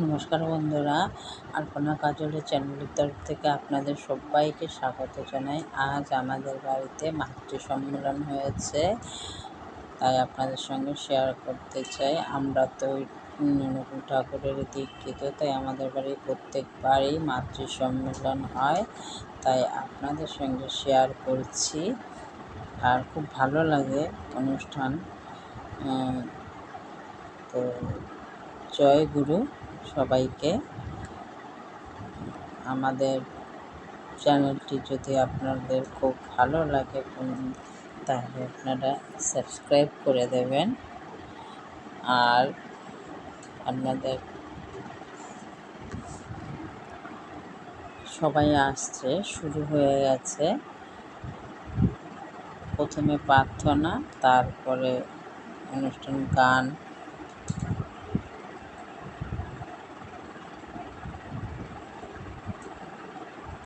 নমস্কার বন্ধুরা, আলপনা কাজলের চ্যানেলের তরফ থেকে আপনাদের সবাইকে স্বাগত জানাই। আজ আমাদের বাড়িতে মাতৃ সম্মেলন হয়েছে, তাই আপনাদের সঙ্গে শেয়ার করতে চাই। আমরা তো অনুকূল ঠাকুরের দীক্ষিত, তাই আমাদের বাড়ি প্রত্যেকবারই মাতৃ সম্মেলন হয়, তাই আপনাদের সঙ্গে শেয়ার করছি। আর খুব ভালো লাগে অনুষ্ঠান। তো জয় গুরু সবাইকে। আমাদের চ্যানেলটি যদি আপনাদের খুব ভালো লাগে তাহলে আপনারা সাবস্ক্রাইব করে দেবেন। আর আপনাদের সবাই আসছে, শুরু হয়ে গেছে। প্রথমে প্রার্থনা, তারপরে অনুষ্ঠান, গান,